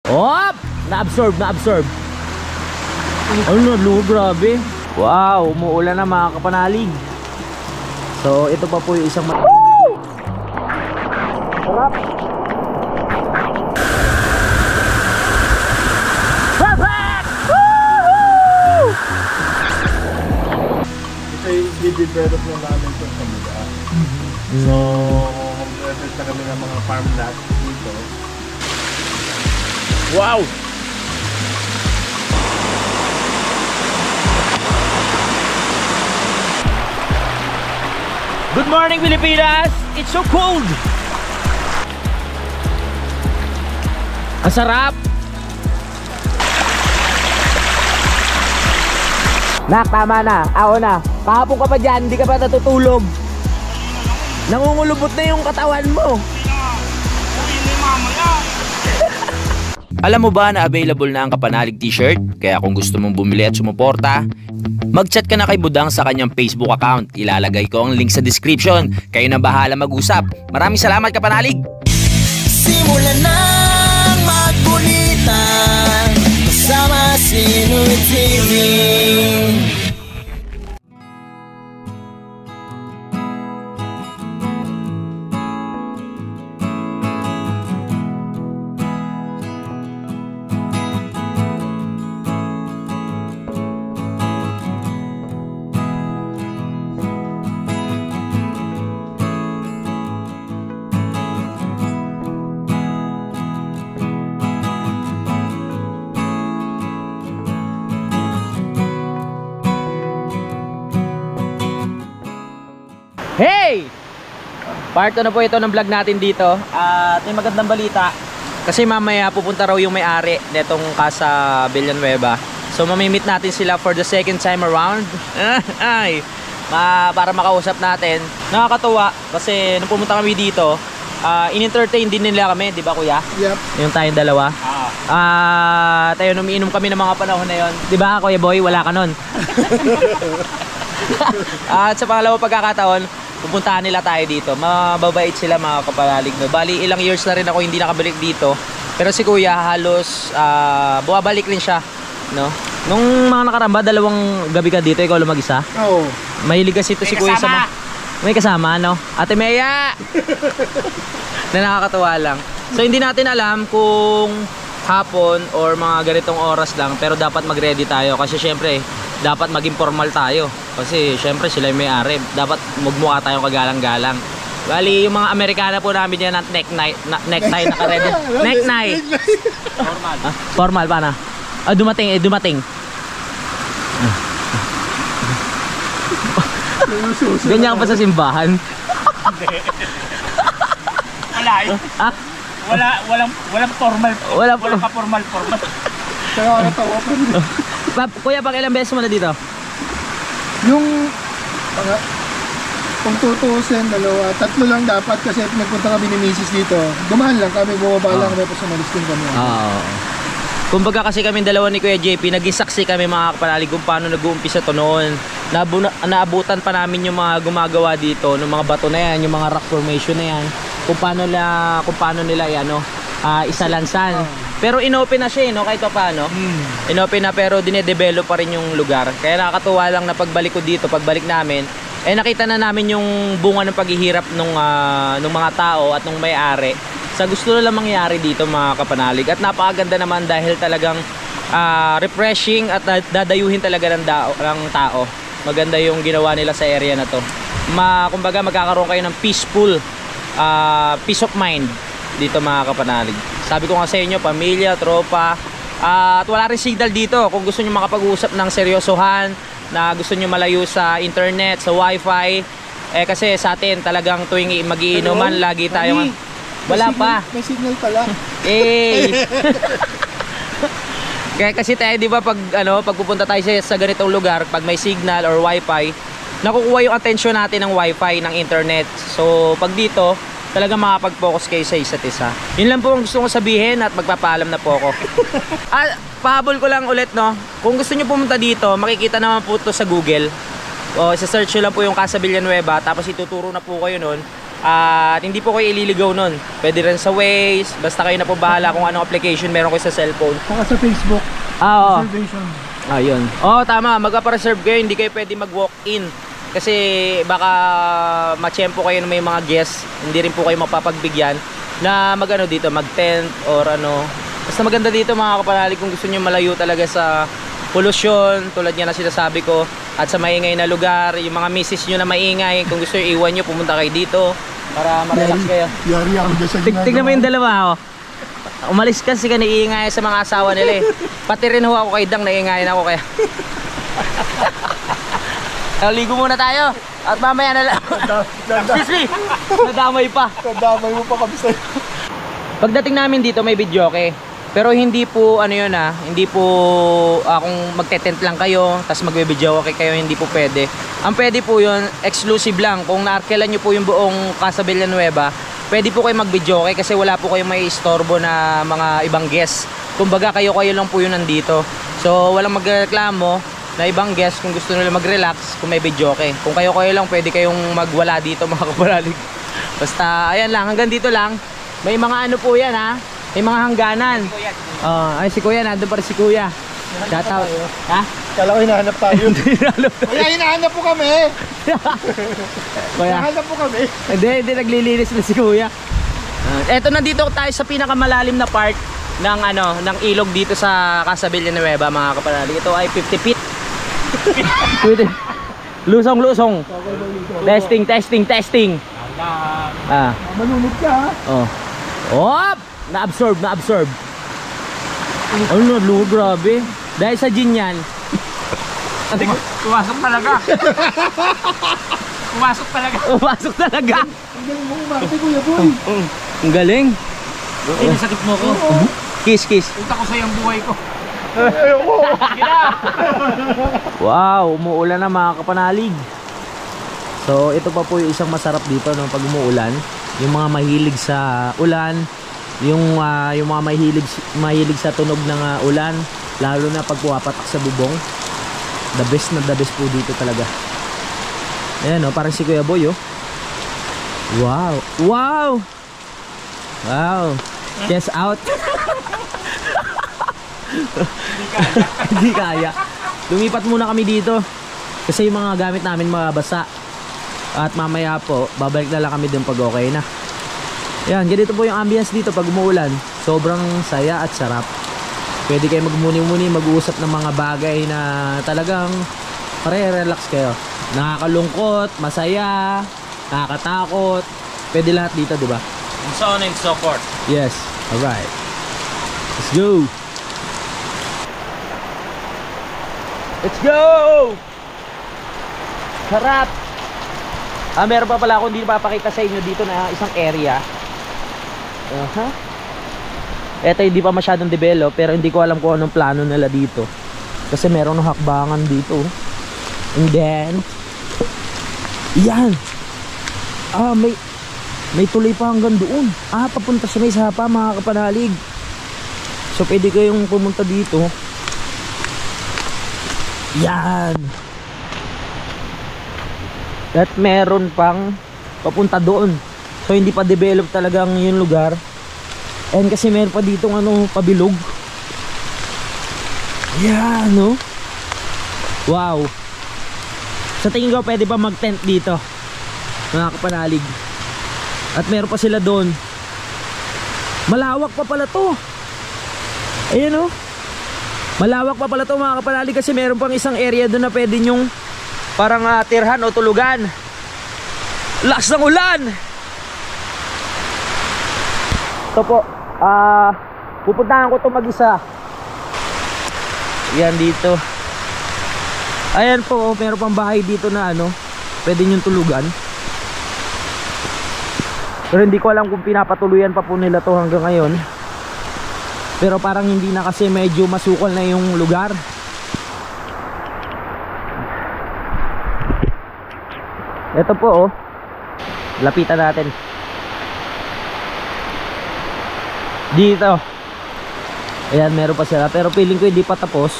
Hop! Na-absorb, na-absorb. Ano, grabe. Wow, umuulan na mga kapanalig. So, ito pa po yung isang sarap. Perfect! Woohoo! Ito yung i-develop na namin ito sa mga. So, mag-develop na kami ng mga farm lots dito. Wow! Good morning, Pilipinas! It's so cold! Ang sarap! Nak, tama na. Ako na. Kahapon ka pa dyan, hindi ka pa natutulog. Nangungulubot na yung katawan mo. Alam mo ba na available na ang Kapanalig t-shirt? Kaya kung gusto mong bumili at sumuporta, mag-chat ka na kay Budang sa kanyang Facebook account. Ilalagay ko ang link sa description. Kayo na bahala mag-usap. Maraming salamat, Kapanalig! Simulan na magbulitan kasama si Nuit TV. Hey! Part 2 na po ito ng vlog natin dito. At may magandang balita. Kasi mamaya pupunta raw yung may-ari netong Casa Villanueva. So mamimit natin sila for the second time around. Ay, para makausap natin. Nakakatuwa kasi nung pumunta kami dito, in-entertain din nila kami, di ba kuya? Yep. Yung tayong dalawa. Tayo umiinom kami ng mga panahon na yon. Di ba Kuya Boy? Wala ka nun. At sa pangalawang pagkakataon, pupuntahan nila tayo dito. Mababait sila mga Kapanalig, no? Bali ilang years na rin ako hindi nakabalik dito. Pero si kuya halos bumabalik rin siya, no? Nung mga nakaramba, dalawang gabi ka dito, ikaw lang mag-isa. Oo. Mahilig kasi ito si kuya sa may kasama, no? Ate Mea! Na nakakatuwa lang. So hindi natin alam kung hapon or mga ganitong oras lang, pero dapat mag-ready tayo kasi syempre dapat maging formal tayo kasi syempre sila yung may-ari, dapat magmukha tayong kagalang-galang. Bali yung mga Amerikana po namin yan at necktie naka-ready. Necktie. Formal. Formal pa na. Dumating. Ganyan ka pa sa simbahan? Wala eh. Walang formal. Walang ka-formal. Kaya ako natawa pa rin. Kuya, pag ilang beses mo na dito? Yung kung tutuusin, tatlo lang dapat kasi nagpunta kami ni Mrs. dito. Dumaan lang kami, bumaba lang kami, tapos umalis din kami. Kumbaga kasi kami dalawa ni Kuya JP, naging saksi kami mga Kapanalig kung paano nag-uumpisa to noon. Naabutan pa namin yung mga gumagawa dito, ng mga bato na yan, yung mga rock formation na yan, kung paano nila isalansan. Pero inopen na siya, no? Kahit pa paano. Inopen na pero dinedevelop pa rin yung lugar. Kaya nakakatuwa lang na pagbalik ko dito, pagbalik namin, nakita na namin yung bunga ng paghihirap nung mga tao at nung may-ari sa gusto nila mangyari dito mga Kapanalig. At napakaganda naman dahil talagang refreshing at dadayuhin talaga ng tao. Maganda yung ginawa nila sa area na to. Kumbaga magkakaroon kayo ng peaceful peace of mind dito mga Kapanalig. Sabi ko nga sa inyo, pamilya, tropa, at wala rin signal dito. Kung gusto nyo makapag-usap ng seryosohan, na gusto nyo malayo sa internet, sa wifi, kasi sa atin talagang tuwing mag-iinuman, lagi tayong wala pa. May signal pala. Kaya kasi tayo, di ba, pag pupunta tayo sa ganitong lugar, pag may signal or wifi, nakukuha yung attention natin ng wifi, ng internet. So pag dito, talaga makapag-focus kayo sa isa't isa. Yun lang po ang gusto kong sabihin at magpapaalam na po ako. Pahabol ko lang ulit, no? Kung gusto nyo pumunta dito, makikita naman po ito sa Google. O, isa-search nyo lang po yung Casa Villanueva, tapos ituturo na po kayo nun At hindi po kayo ililigaw nun. Pwede rin sa Waze, basta kayo na po bahala kung anong application meron kayo sa cellphone. Saka sa Facebook, Oo. reservation. Ayun. Oo, tama. Magpa-reserve kayo, hindi kayo pwede mag-walk-in. Kasi baka ma-tsempo kayo na may mga guests, hindi rin po kayo mapapagbigyan na mag-ano dito, mag-tent or ano. Basta maganda dito mga kapanalig kung gusto niyo malayo talaga sa pollution, tulad nga na sinasabi ko, at sa maingay na lugar, yung mga misis nyo na maingay, kung gusto nyo iwan nyo, pumunta kayo dito para ma-relax kayo. Yari ako dyan sa ginagawa. Tignan mo yung dalawa, oh. Umalis kasi ka naiingay sa mga asawa nila eh. Pati rin ho ako kay Dang, naiingayin ako kaya. Ligo muna tayo at mamaya na lang. Excuse me, nadamay pa. Kadamay mo pa kami sa'yo. Pagdating namin dito may videoke. Pero hindi po ano yun hindi po kung magte-tent lang kayo tapos magbe-videoke kayo, hindi po pwede. Ang pwede po yun, exclusive lang. Kung naarkelan nyo po yung buong Casa Villanueva, pwede po kayo mag-videoke kasi wala po kayong may istorbo na mga ibang guests. Kumbaga kayo lang po yun nandito. So walang magreklamo na ibang guest kung gusto nila mag-relax kung may videoke. Kung kayo lang, pwede kayong magwala dito mga kapanalig. Basta ayan lang, hanggang dito lang. May mga ano po yan may mga hangganan. Ay si Kuya, nandun pa rin si Kuya. Shout out. Ha? Kala ko hinahanap tayo. Kuya, hinahanap po kami. Kuya. Hinahanap po kami. Hindi naglilinis na si Kuya. Eto, nandito tayo sa pinakamalalim na part ng ilog dito sa Casa Villanueva mga kapanalig. Ito ay 50 feet. Lusong. Testing. Manunod ka ha. Oh. Na-absorb. Ano, grabe. Dahil sa gin yan. Pumasok talaga. Pumasok talaga. Ang galing mo umarte, Kuya Boy. Ang galing. Sinasakit mo ko. Kiss. Punta ko sa iyong buhay ko. Ayoko. Wow, umuulan na mga kapanalig. So ito pa po yung isang masarap dito pag umuulan. Yung mga mahilig sa ulan, yung mga mahilig sa tunog ng ulan, lalo na pag pumapatak sa bubong. The best po dito talaga. Ayan parang si Kuya Boy Wow. Yes out. Hindi kaya. Lumipat muna kami dito kasi yung mga gamit namin mababasa. At mamaya po, babalik na lang kami dun pag okay na. Yan, ganito po yung ambience dito pag umuulan. Sobrang saya at sarap. Pwede kayo magmuni-muni, mag-uusap ng mga bagay na talagang pare-relax kayo. Nakakalungkot, masaya, nakakatakot. Pwede lahat dito, di ba? And so on and so forth. Yes, alright. Let's go! Let's go! Sarap! Meron pa pala akong hindi papakita sa inyo dito na isang area. Ito hindi pa masyadong develop, pero hindi ko alam kung anong plano nila dito. Kasi meron ng hakbangan dito. And then yan. May tuloy pa hanggang doon. Papunta sa may sapa mga kapanalig. So pwede kayong pumunta dito. Yan. At meron pang papunta doon. So hindi pa develop talagang yung lugar. And kasi meron pa ditong pabilog. Yan Wow. Sa tingin ko pwede pa mag-tent dito mga kapanalig. At meron pa sila doon. Malawak pa pala to. Ayan malawak pa pala to mga kapanalig, kasi meron pang isang area doon na pwede nyong parang tirhan o tulugan. Lakas ng ulan. Ito po, pupuntahan ko to mag-isa. Yan dito. Ayan po, meron pang bahay dito na pwede nyong tulugan. Pero hindi ko alam kung pinapatuluyan pa po nila to hanggang ngayon. Pero parang hindi na kasi medyo masukal na yung lugar. Ito po lapitan natin. Dito. Ayan, meron pa sila. Pero feeling ko hindi pa tapos.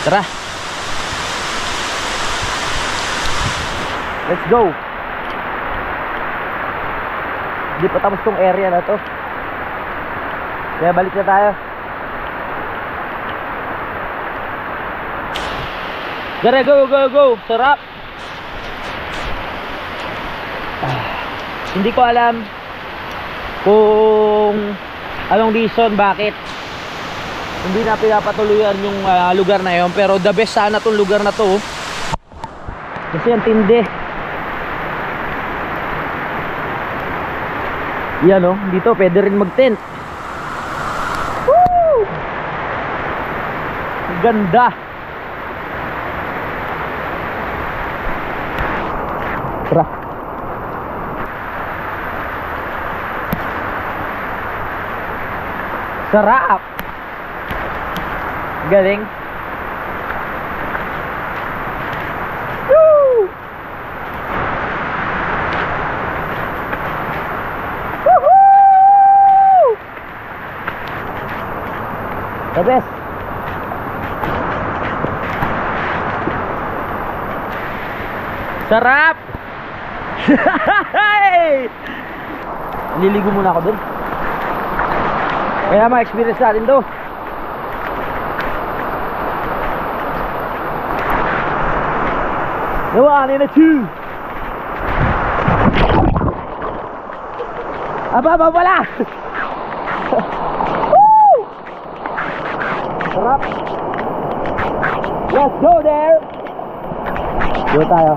Tara. Let's go. Hindi pa tapos tong area na to. Kaya balik na tayo. Gare, go, go, go. Sarap. Hindi ko alam kung anong reason bakit hindi na pinapatuluyan yung lugar na yon, pero the best sana tong lugar na to kasi ang tindi. Yan oh, dito pwede rin mag-tent. Woo! Ang ganda. Tara. Sarap. Galing. Woo! Woohoo! The best. Sarap. Liligo muna ako dun. Kaya ma-experience natin to. The 1 and a 2. Aba pala. Woo! Sarap. Let's go there. Go tayo.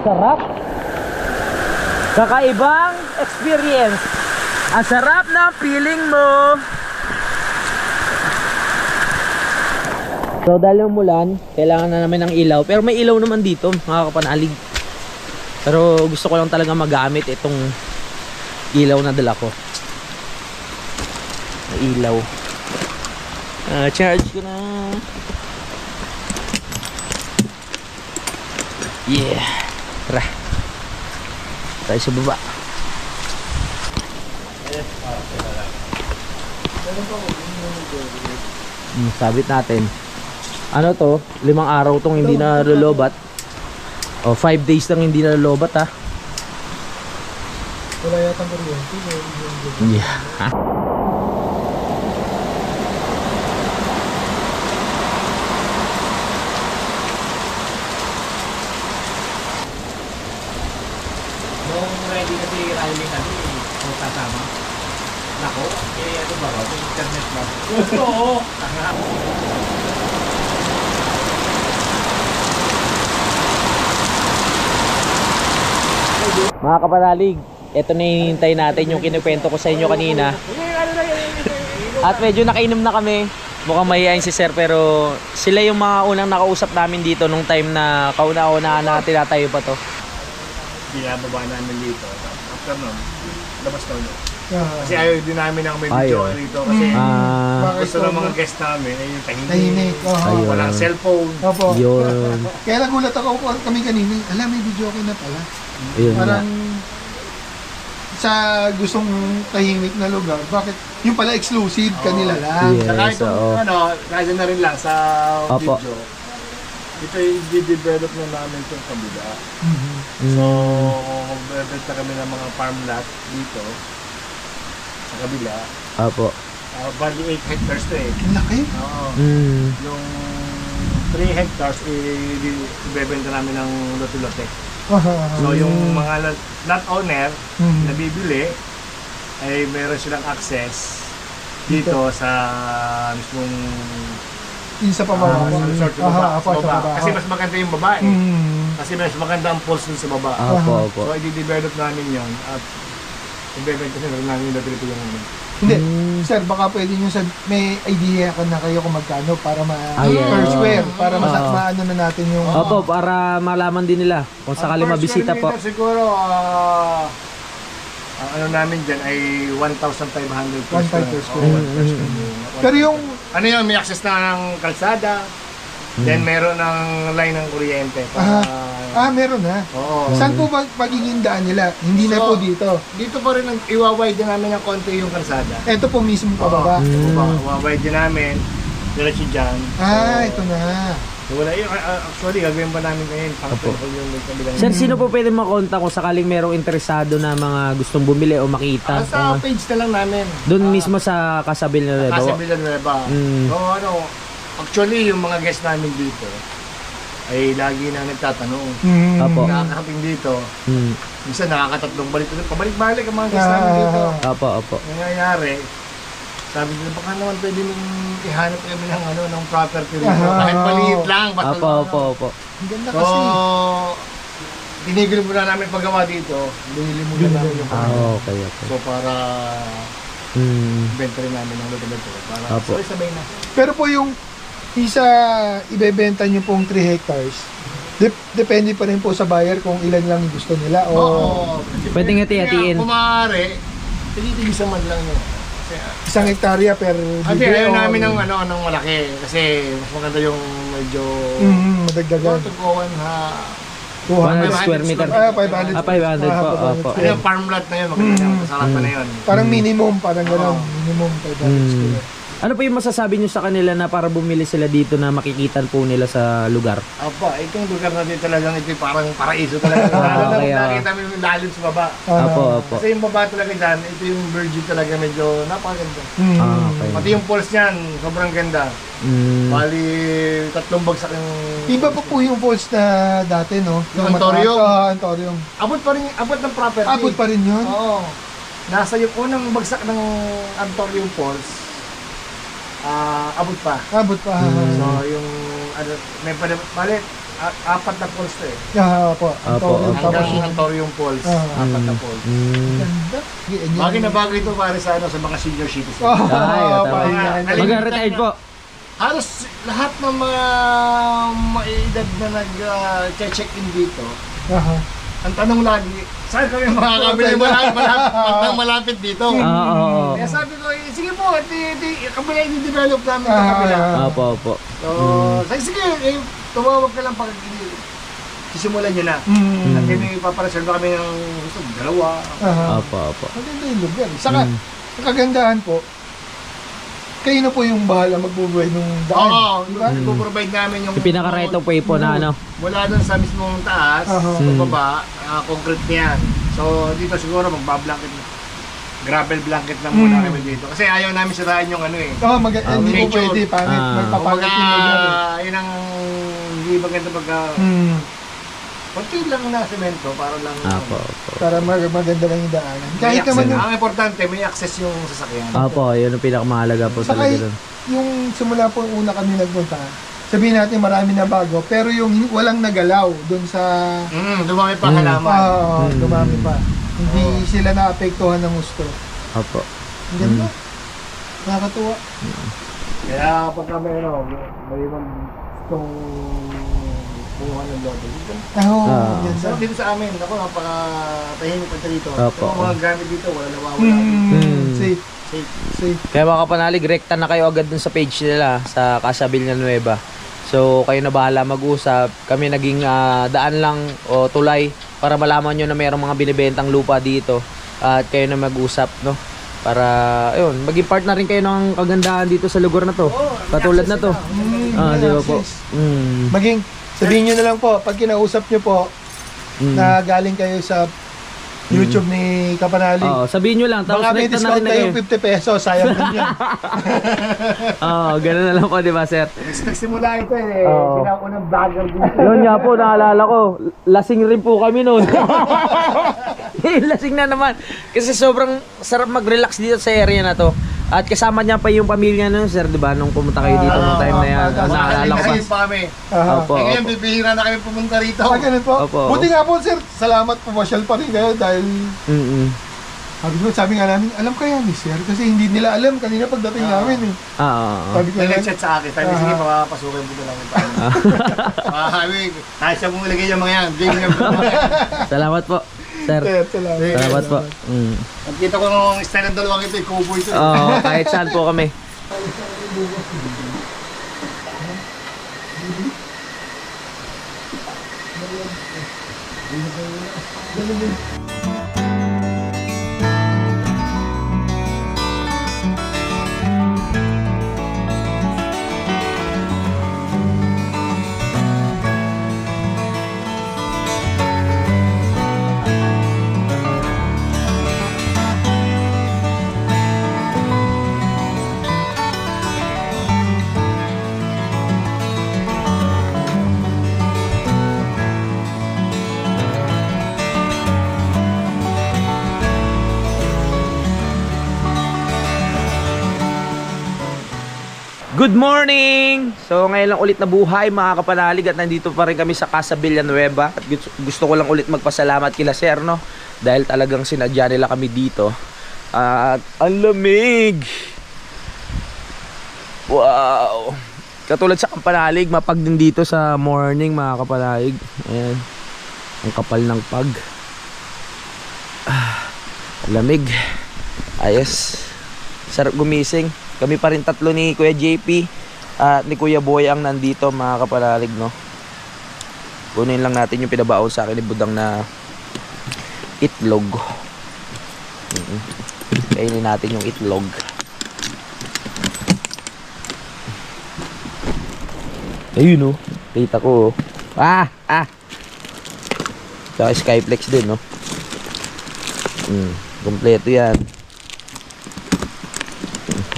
Sarap. Kakaibang experience. Ang sarap ng feeling mo. So dahil umulan, kailangan na namin ng ilaw. Pero may ilaw naman dito, mga kapanalig. Pero gusto ko lang talaga magamit itong ilaw na dala ko. May ilaw. Charge ko na. Yeah. Tara. Tayo sa baba. Sabit natin. Ano to? 5 araw tong hindi na lolobat. O 5 days lang hindi na lolobat ha. Wala yatang kuryente. Yeah. Ha? Ready na si Riley kami, o kasama. Nako, ano ba ba? Internet ba? Oo! Mga kapanalig, ito na hinihintay natin yung kinukwento ko sa inyo kanina. At medyo nakainom na kami. Mukhang mahihayin si sir, pero sila yung mga unang nakausap namin dito nung time na kauna-una na tinatayo pa to. Binababa namin dito. After nun, labas na ulit. Kasi ayaw din namin ang may video rito. Kasi gusto ng mga guest namin ay yung tahimik. Walang cellphone. Opo. Yun. Kaya nagulat ako kami kanina. Alam, may video okay na pala. Yun Parang sa gustong tahimik na lugar, bakit yung pala exclusive kanila lang? Yes, Saka itong kaya na rin lang sa Opo. video. Ito yung i-develop na namin itong kabila. So, magbebenta kami ng mga farm lot dito sa kabila. Apo. Bali 8 hectares to eh. Ang laki. Oo. Mm. Yung 3 hectares ibebenta namin ng lote-lote. So yung mga lot owner na bibili ay meron silang access dito sa mismong Yung sa pababa. Resort sa Aha, baba. apo, sa baba. Kasi mas maganda yung babae. Kasi mas maganda ang pulse dun sa baba. Opo, opo. So, i-develop namin yon at i-develop kasi namin yung dati yung namin. Hindi, sir, baka pwede nyo may idea ka na kayo kung magkano para yeah. per square, para Oo. maano na natin yung... Opo, para malaman din nila kung sakaling Ang per mabisita square po. meter siguro, ang ano namin dyan ay 1,500 per 1,500 per square. Oo, per square meter. Pero yung... Ano yun, may access na ng kalsada, then meron ng line ng kuryente. meron na. Oo. Saan po ba magiging daan nila? Hindi na So, po dito. Dito pa rin iwa-wide din namin ng konti yung kalsada. Ito po mismo pababa. Iwa-wide din namin. Diretso dyan. Ito na. Wala yun. Actually, gagawin pa namin ngayon. Pang-pencil yung kabilang. Sir, sino po pwede makontak kung sakaling merong interesado na mga gustong bumili o makita? Sa page na lang namin. Doon mismo sa Kasabil na Nueva. Kasi Villanueva. So actually yung mga guests namin dito ay lagi na nagtatanong. Opo. Nakakarating dito. Minsan nakakatatlong balik. Pabalik-balik ang mga guests namin dito. Opo, opo. Nangyayari, sabi nila, baka naman pwede mong ihanap kami ng property rito. Kahit maliit lang. Opo, opo, opo. Ang ganda So, kasi. tinigil muna namin paggawa dito. Binili muna namin yung Okay, okay. So, para inventory namin ng lugar dito. Para Opo. sabay na. Pero po yung isa ibebenta nyo pong 3 hectares, depende pa rin po sa buyer kung ilan lang yung gusto nila. Oo. Pwede nga hati-hatiin. Kung maaari, tinitigisan man lang yun. Isang hektarya per Kasi libre ayaw o- namin ng anong malaki. Kasi mas maganda yung medyo... madagdagan. Tuguan ha. 100 square meter. 500. 500 po, opo. Ano yung farm lot na yun? Maganda yung kasarapan na yun. Parang minimum, parang gano'n. Minimum 500 square. Ano po yung masasabi nyo sa kanila na para bumili sila dito na makikitan po nila sa lugar? Apa, itong lugar na dito talagang ito yung parang paraiso talaga. Lalo okay, na nakita mo yung lalim sa baba. Opo, opo. Kasi yung baba talaga dyan, ito yung virgin talaga medyo napakaganda. Okay. Pati yung falls niyan, sobrang ganda. Bali, 3 bagsak yung... Iba pa po yung falls na dati, no? Yung Antorium. Antorium. Abot pa rin, abot ng property. Abot pa rin yun? Oo. Nasa yung unang bagsak ng Antorium Falls, abot pa. Abot pa. So, yung, ano, may palit, 4 na falls to eh. Opo. Antorium. Opo. Tapos Hanggang yung... Antorium Falls, 4 na falls. Ganda. Bagay na bagay ito para sa, ano, sa mga senior citizens. Mag-retire po. Halos lahat ng mga maedad na nag-check-in dito, ang tanong lagi, saan kami makakabili malapit dito? Oo. Kaya sabi ko, sige po, kami na i-develop namin ito kabila. Opo, opo. So, sige, tumawag ka lang pag sisimulan nyo na. At may paparaserve kami ng gusto, 2. Opo, opo. Maganda yung lugar. Saka, ang kagandahan po, kayo na po yung bahala magbubuhay nung daan. Oo, ipoprovide namin yung... Yung pinaka-right of way po na ano. Mula doon sa mismong taas, baba, concrete na yan. So, dito siguro magbablanket na. Gravel blanket lang muna kami dito. Kasi ayaw namin sirain yung ano eh. Hindi po nature. pwede, pangit. Magpapalit yung lugar. Yun ang hindi maganda pagka... Kunti lang na semento para lang... Opo, opo. Para maganda lang yung daanan. Kahit naman yung... Ang importante, may access yung sasakyan. Opo, yun ang pinakamahalaga po Saka talaga doon. yung simula po yung una kami nagpunta, sabihin natin marami na bago, pero yung walang nagalaw doon sa... Dumami pa halaman. Dumami pa. Hindi sila naapektuhan ng gusto. Opo. Ang ganda. Nakakatuwa. Kaya pagka may gustong buha ng lodo. Ganda. So, dito sa amin, ako napaka-tahimik pa dito. Opo. Yung mga gamit dito, wala nawawala. Safe. Safe. Kaya mga kapanalig, rekta na kayo agad dun sa page nila sa Casa Villanueva. So kayo na bahala mag-usap. Kami naging daan lang o tulay para malaman nyo na mayroong mga binibentang lupa dito. At kayo na mag-usap, no? Para, ayun, maging part na rin kayo ng kagandahan dito sa lugar na to. Katulad na to. Di ba po? Maging, sabihin nyo na lang po, pag kinausap nyo po, na galing kayo sa YouTube ni Kapanali. Sabihin nyo lang, tapos baka may rekta na discount rin na kayo kayo. 50 pesos, sayang din yan. Gano'n na lang po, di ba, sir? Nagsimula ito eh. Sila ako ng vlogger dito. Yun nga po, naalala ko. Lasing rin po kami noon. Lasing na naman. Kasi sobrang sarap mag-relax dito sa area na to. At kasama niya pa yung pamilya nun, sir, di ba? Nung pumunta kayo dito nung time na yan. Naalala ko pa. pa kami. Opo, Ngayon, opo. bibihira na kami pumunta rito. Ganun po. Opo. Buti nga po, sir. Salamat, pumasyal pa rin kayo dahil sabi nga namin, alam kaya ni sir? Kasi hindi nila alam kanina pagdating namin eh. Sabi ko Nag-chat sa akin. Sabi, sige, papapasukin mo na lang yung paano. Sabi, kahit siya mong ilagay yung mga yan. Game nga. Salamat po, sir. Salamat. Salamat po. Nagkita ko nung style ng dalawang ito, cowboy ito. Oo, kahit saan po kami. Good morning! So ngayon lang ulit na buhay mga kapanalig at nandito pa rin kami sa Casa Villanueva. At gusto ko lang ulit magpasalamat kila sir, no? Dahil talagang sinadya nila kami dito. At ang lamig! Wow! Katulad sa kapanalig, mapag din dito sa morning mga kapanalig. Ayan. Ang kapal ng pag. Lamig. Ayos. Sarap gumising. Kami pa rin tatlo ni Kuya JP at ni Kuya Boy ang nandito mga kapanalig, no? Kunin lang natin yung pinabaon sa akin ni Budang na itlog. Kainin natin yung itlog. Ayun, no? Kita ko, Tsaka Skyflex din, no? Kompleto yan.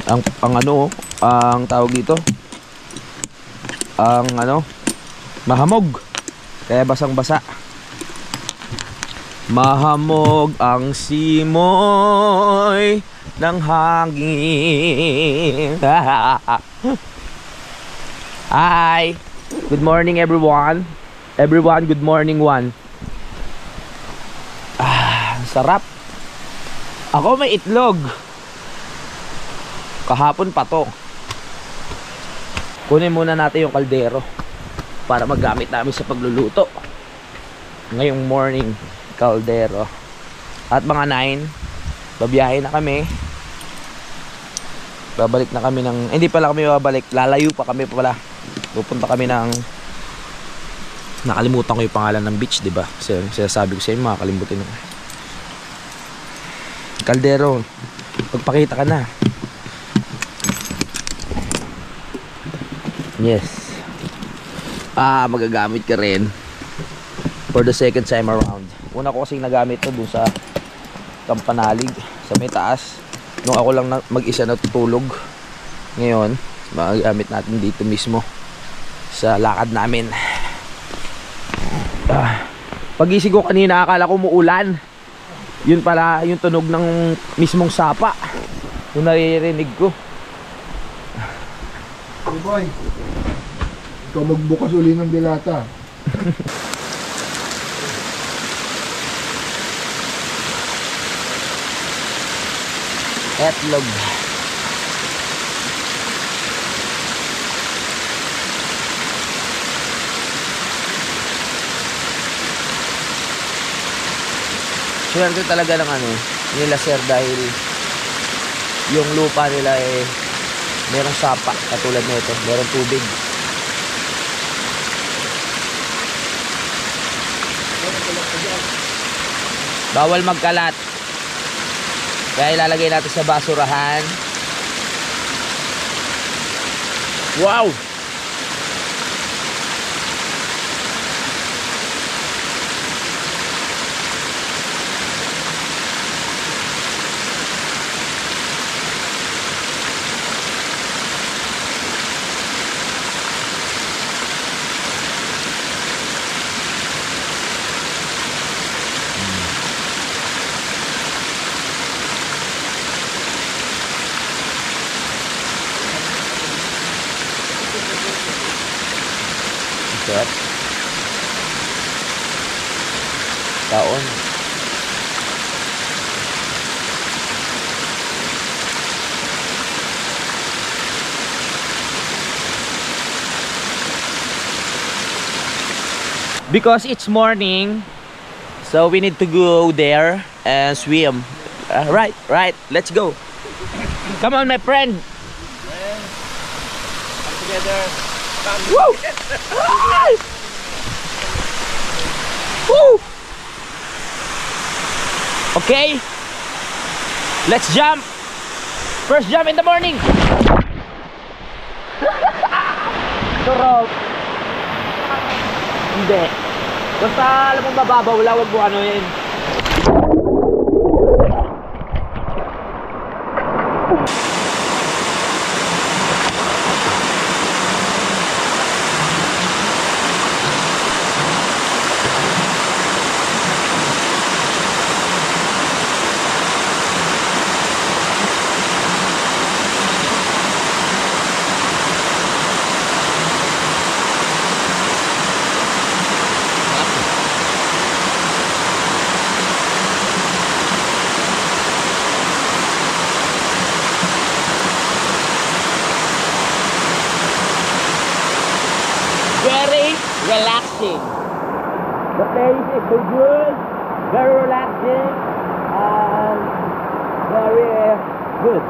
Ang tawag dito, mahamog, kaya basang-basa. Mahamog ang simoy ng hangin. Hi, good morning everyone. Good morning one. Sarap. Ako may itlog. Kahapon pa to. Kunin muna natin yung kaldero para magamit namin sa pagluluto. Ngayong morning, kaldero. At mga 9, babiyahe na kami. Babalik na kami ng... Hindi pala kami babalik. Lalayo pa kami pala. Pupunta kami ng... Nakalimutan ko yung pangalan ng beach, diba? Kasi sinasabi ko sa inyo, makakalimutin mo. Kaldero, pagpakita ka na. Yes. Magagamit ka rin for the second time around. Una ko kasing nagamit to dun sa Kampanalig, sa may taas, nung ako lang mag-isa natutulog. Ngayon magagamit natin dito mismo sa lakad namin. Pag-isig ko kanina, akala ko umuulan. Yun pala yung tunog ng mismong sapa yung naririnig ko. Hey boy, ikaw magbukas uli ng dilata. Etlog. Swerte talaga ng nila sir, dahil yung lupa nila merong sapa katulad nito, merong tubig. Bawal magkalat, kaya ilalagay natin sa basurahan. Wow! Taon. Because it's morning, so we need to go there and swim. Right, let's go. Come on, my friend. Come together. Woo! Woo! Okay, let's jump. First jump in the morning. Sarap. Hindi. Basta alam mong mababaw, wag mo ano yun. Very relaxing. The place is so good, very relaxing, and very good.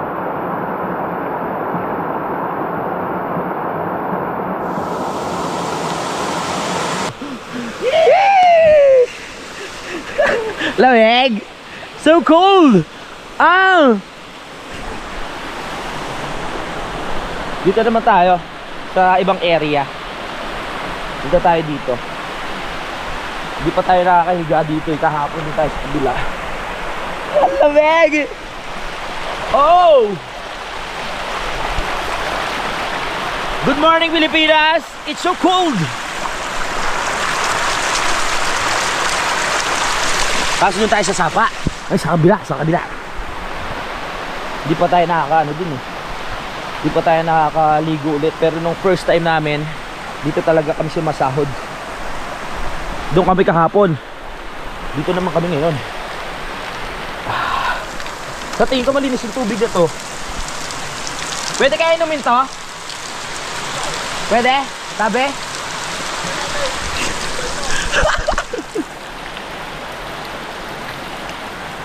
Lamig! So cold! Ah! Dito naman tayo sa ibang area. Dito tayo dito. Hindi pa tayo nakakahiga dito. Kahapon din tayo sa kabila. Ang lamig! Oh! Good morning, Pilipinas! It's so cold! Pasok tayo sa sapa. Ay, sa kabila, sa kabila. Hindi pa tayo nakakaano din eh. Hindi pa tayo nakakaligo ulit. Pero nung first time namin, dito talaga kami sumasahod. Doon kami kahapon. Dito naman kami ngayon. Sa tingin ko malinis yung tubig na to. Pwede kaya inumin to? Pwede? Tabi?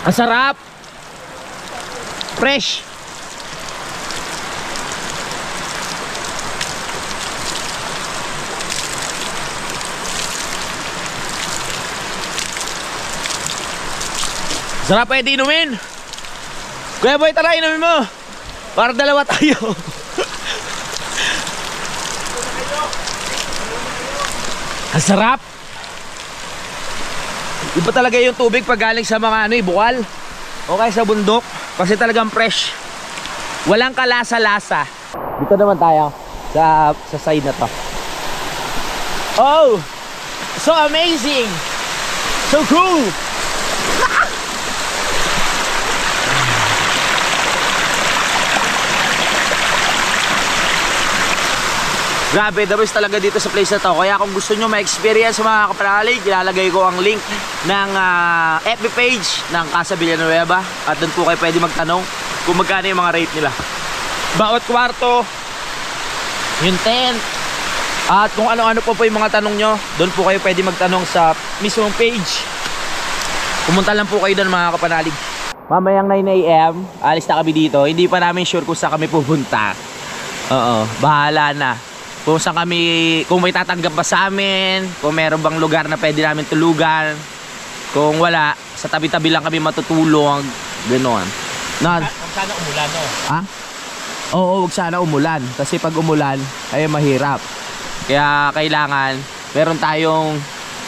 Ang sarap! Fresh! Sarap, pwede inumin. Kuya Boy, tara inumin mo. Para dalawa tayo. Ang sarap. Iba talaga yung tubig pag galing sa mga ano, bukal o kaya sa bundok. Kasi talagang fresh. Walang kalasa-lasa. Dito naman tayo sa side na to. Oh! So amazing! So cool! Grabe, the best talaga dito sa place na to. Kaya kung gusto nyo ma-experience mga kapanalig, ilalagay ko ang link ng FB page ng Casa Villanueva. At doon po kayo pwede magtanong kung magkano yung mga rate nila. Bawat kwarto, yung tent, at kung ano-ano po yung mga tanong nyo, doon po kayo pwede magtanong sa mismong page. Pumunta lang po kayo doon mga kapanalig. Mamayang 9 AM, alis na kami dito. Hindi pa namin sure kung saan kami pupunta. Oo, bahala na. Kung saan kami, kung may tatanggap ba sa amin, kung meron bang lugar na pwede namin tulugan. Kung wala, sa tabi-tabi lang kami matutulog. Ganoon. Huwag sana umulan, no? Ha? Oo, wag sana umulan. Kasi pag umulan, ay mahirap. Kaya kailangan, meron tayong,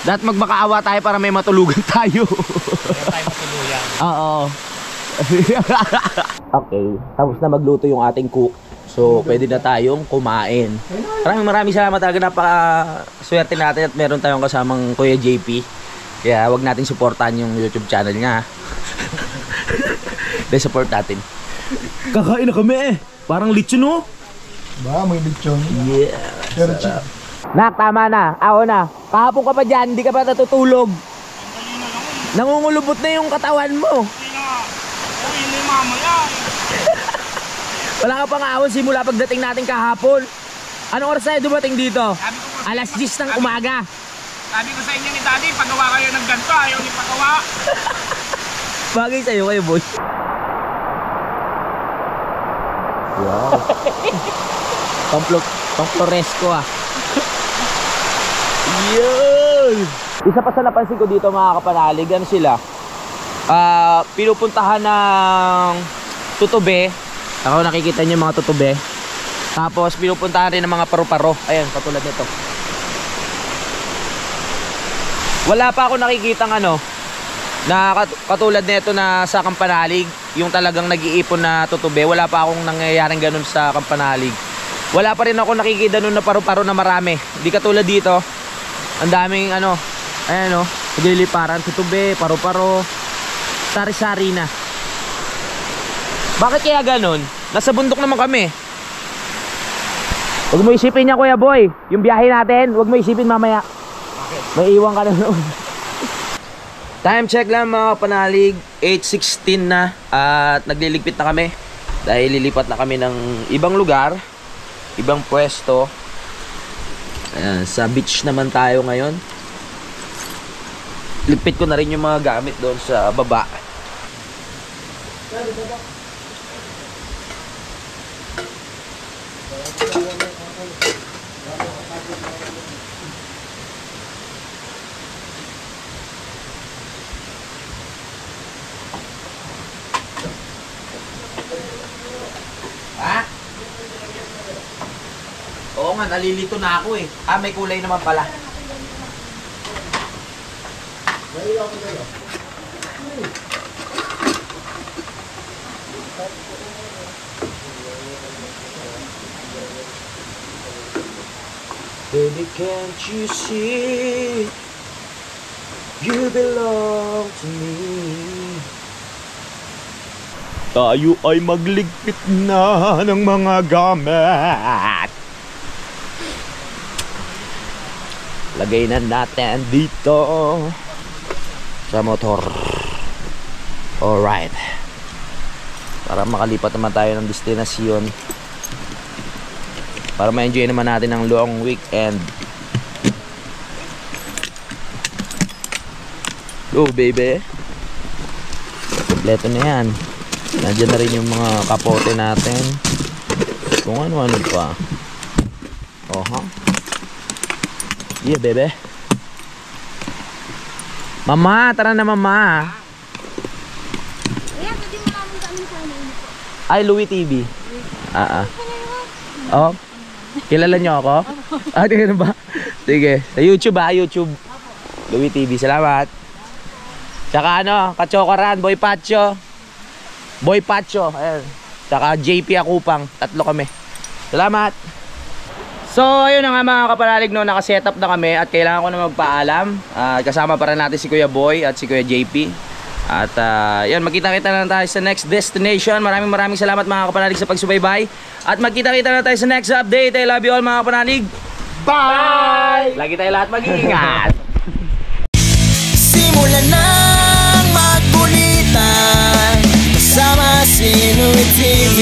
dapat magmakaawa tayo para may matulugan tayo. Meron tayo matuluyan. Oo. Okay, tapos na magluto yung ating cook. So, pwede na tayong kumain. Maraming salamat talaga, napaka-swerte natin at meron tayong kasamang Kuya JP. Kaya wag natin supportan yung YouTube channel niya. Dahil support natin. Kakain na kami eh. Parang lechon, no? Ba, may lechon. Yeah. Sarap. Nak, tama na. Ako na. Kahapon ka pa dyan, hindi ka pa natutulog. Nangungulubot na yung katawan mo. Uy, hindi mamaya. Wala ka pang ahon simula pagdating natin kahapon. Anong oras tayo dumating dito? Alas 10 ng umaga. Sabi ko sa inyo ni Daddy, pagawa kayo ng ganito, ayaw ni pagawa. Bagay sa'yo kayo, boy. Wow. Pang-floresco ah. Yun! Isa pa sa napansin ko dito mga kapanalig, ano sila? Pinupuntahan ng tutube. Ako nakikita niyo mga tutube. Tapos pinupuntahan rin ng mga paru-paro. Ayan, katulad nito. Wala pa ako nakikitang ano na katulad nito na sa Kampanalig, yung talagang nag-iipon na tutube. Wala pa akong nangyayaring ganun sa Kampanalig. Wala pa rin ako nakikita nun na paru-paro na marami. Hindi katulad dito. Ang daming ano, ayan o, nagliliparan, tutube, paru-paro, sari-sari na. Bakit kaya ganun? Nasa bundok naman kami. Huwag mo isipin niya, Kuya Boy. Yung biyahe natin, huwag mo isipin mamaya. May iwan ka na noon. Time check lang mga kapanalig, 8:16 na. At nagliligpit na kami. Dahil lilipat na kami ng ibang lugar, ibang pwesto. Ayan, sa beach naman tayo ngayon. Ligpit ko na rin yung mga gamit doon sa baba. Ha? Oo nga, nalilito na ako eh. May kulay naman pala. Baby, can't you see you belong to me? Tayo ay magligpit na ng mga gamit. Lagay na natin dito sa motor. Alright. Para makalipat naman tayo ng destinasyon. Para ma-enjoy naman natin ang long weekend. Go baby. Kompleto na yan. Nandiyan na rin yung mga kapote natin. Kung ano-ano pa. Oha. Yeah baby. Mama, tara na mama. Kuya, pwede mo namin kami sa ano po? Ay, Louie TV. Oh. Kilala nyo ako? Tingnan ba? Sige. Sa YouTube YouTube. Louie TV. Salamat. Tsaka ano, Kachokaran, Boy Pacho. Boy Pacho. Ayan. Tsaka JP Akupang. Tatlo kami. Salamat. So, ayun na nga mga kapanalig, no, nakasetup na kami at kailangan ko na magpaalam. Kasama pa rin natin si Kuya Boy at si Kuya JP. At yun, magkita-kita na tayo sa next destination. Maraming salamat mga kapanalig sa pagsubaybay. At magkita-kita na tayo sa next update. I love you all mga kapanalig. Bye! Lagi tayo lahat mag-iingat. Simulan ng magkulitan kasama si Louie TV.